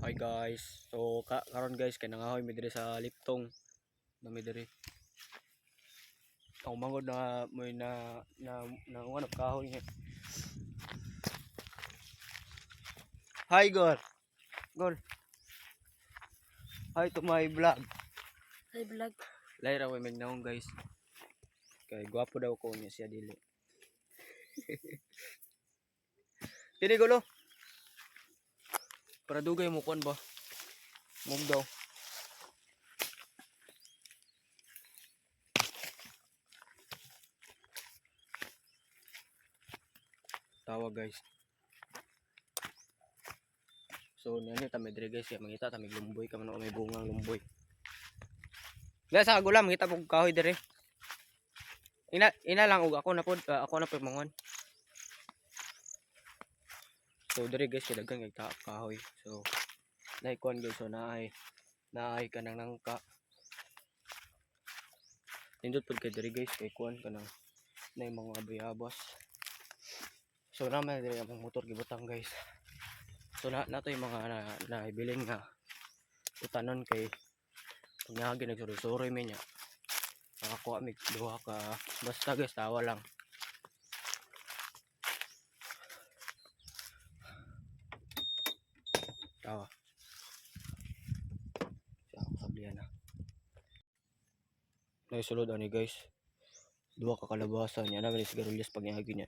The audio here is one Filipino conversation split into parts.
Hi guys. So karon guys kay nangahoy mi diri sa Liptong. Nami diri. Ang mangod na moy na ano kahoy niya. Hi Gol. Gol. Hi to my vlog. Hi vlog. Laira way magnaong guys. Kay gwapo daw ko niya siya dili. Dili gulo. Para dugay mo kon ba? Move daw. Tawa guys. So nani ta medre guys ya mangita ta lumboy ka man may bungang lumboy. Guys sa gulam kita pug kahoy dire. Ina lang og ako na pod mangon. So dire guys kay daghang kahoy. So nay kon guys so naay kanang nangka. Nindot pud kay dire guys kay kon kanang nay mga bayabas. So naman dire ang motor gibutang guys. So nato yung mga naibilin nga utanon kay pagnyagi nagsuri-suri mi niya. Nakakuha mi duha ka basta guys tawa lang. Tawa. Siya sablihan na. Naisulod ani guys. Duha ka kalabasan niya naman sigarilyas pagnyagi niya.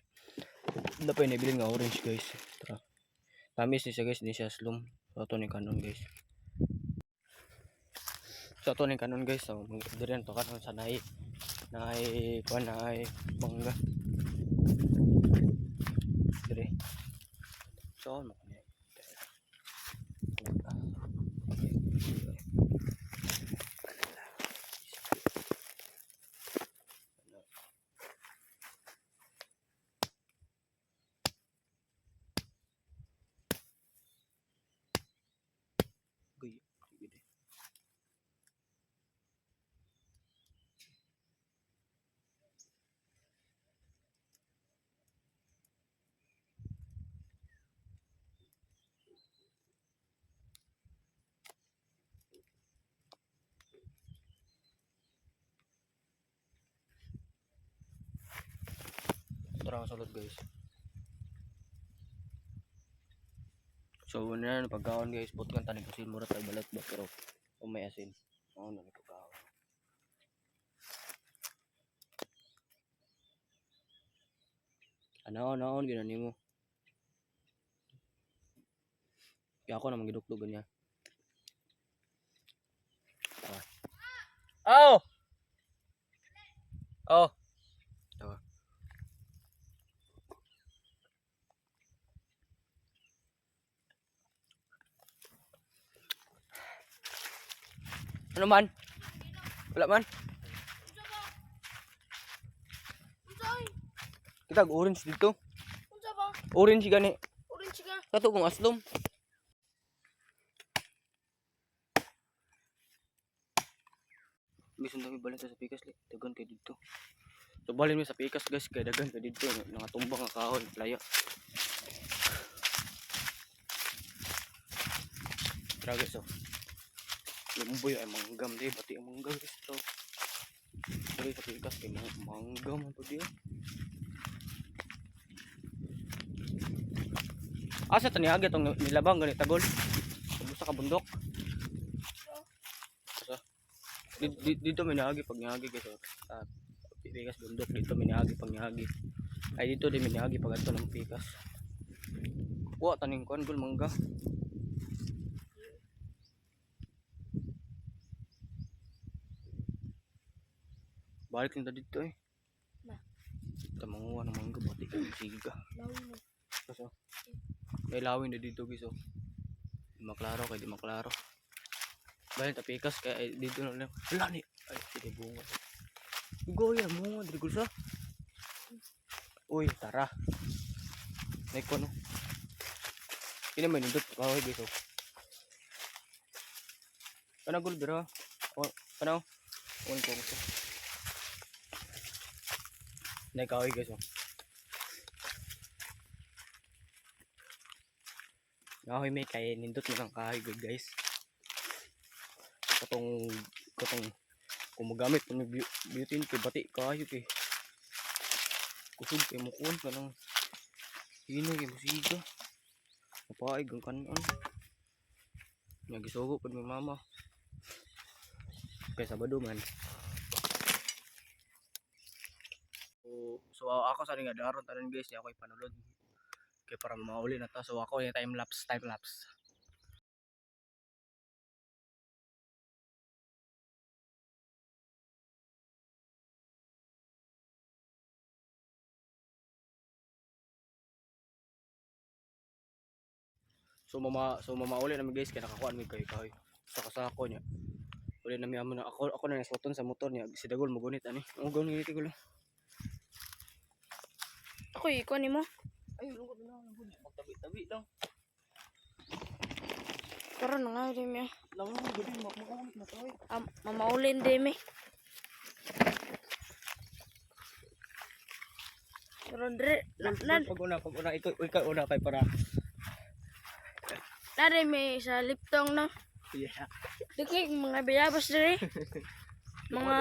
Dapat naibilin nga orange guys. Tara. Tamis ni siya guys, ni siya slum. So ito ni kanon guys. So ito ni kanon guys. So diyan to kanon sa naay mangga. Dire. So ano ni. Tara salud guys. So na pagkaon guys, butkan tanig asin mura tay balat ba pero may asin. Mao na ni pagkaon. Anaon ginani mo. Kaya ako na magidukdugan niya. Oh. Oh. Tawa. Ano man? Wala man? Kita orange dito. Unsa ba? Orange gani. Orange ka. Kato kong aslom. Bisan dami balin sa pikas li. Dagan kay dito. So balin mi sa pikas guys kay dagan kay dito nakatumbang nga kahoy playa. Tara guys oh. Lumboy ay manggam di pati ang manggam guys to. Dali sa pikas kay manggam to di. Asa tani agi tong nilabang gani tagol. Sa kabundok. Dito may naagi pag niagi guys. Pikas bundok dito may naagi pag niagi. Ay dito din may naagi pag ato ng pikas. Wa taning kon gul mangga. Balik nito dito eh. Na. Ito manguha ng mangga pati kang siga. Lawin mo. So, may lawin na dito guys oh. Di maklaro kay di maklaro. Balik ta pikas kay dito na lang. Wala ni. Ay sige bunga. Goya mo diri ko sa. Uy, tara. Nay ko no. Ini may nindot kahoy guys oh. Kana gul bira. Oh, kana. On ko ko. Nay kahoy guys oh. Kahoy may kay nindot na lang kahoy good guys. Katong kung magamit pa may beauty kay bati kayo kay kusog kay mukon ka ng hino kay musiga mapaig ang kanon nagisugo pud mi mama kay Sabado man so ako sa nga daron tanan guys ni ako ipanulod kay para mauli na ta so ako yung time lapse so mamauli namin guys kaya nakakuan mi kahoy sa kasako niya uli na mi amo na ako na nasuton sa motor niya si Dagol magunit ani mo gunit ko lang Ako ikaw ni mo. ay lungkot na magtabi lang Karon na nga din mi. lang gudi magunit na tayo Mamaulin din mi. Karon dire pag una ikaw una kay para nare mi sa Liptong na. yeah Dikik mga bayabas dire. Mga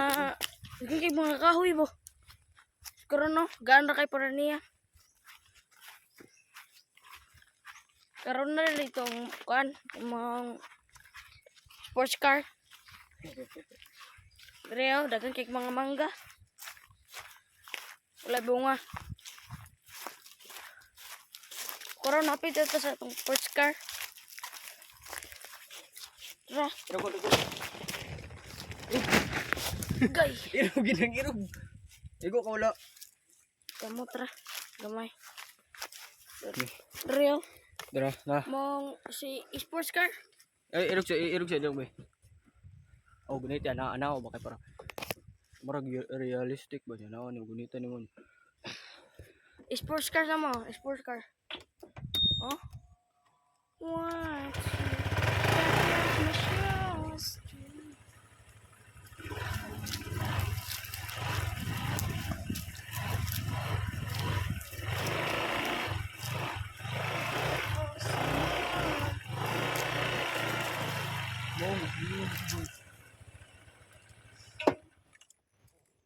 dikik mga kahoy bo. Karon no, gaan ra kay para niya. Karon na rin itong kan, mga sports car. Dire dagang kay mga mangga. Wala bunga. Karon napit ito sa itong sports car. Tara, gay. irog ginang irog igo ka wala Kamu tara, gamay. Real, dara na mong si sports car. ay irog siya dong be oh gunit yan ana ba kay para marag realistic ba yan ni gunitan ni mo Sports car sama, sports car. Oh? What?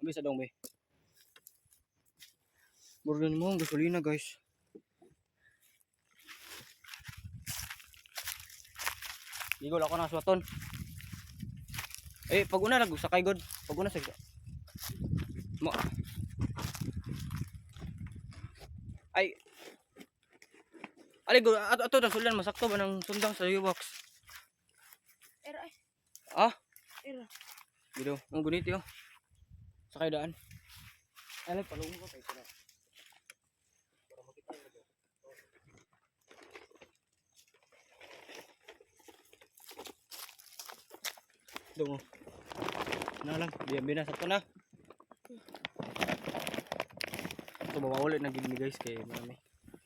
bisa dong be burden mo ang gasolina guys igol ako na swaton pag una lag sakay god pag una sa mo ay ali go ato na sulan masakto ba ng sundang sa box Era ay, ah era. gitu ang gunit yo sakay daan ay palungo ko kay para makita mo dong na lang biya sakto na so mawawala na gid ni guys kay marami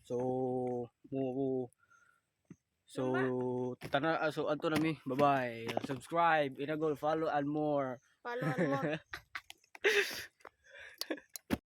so tana so anto na mi bye bye subscribe inagol follow and more Follow mo.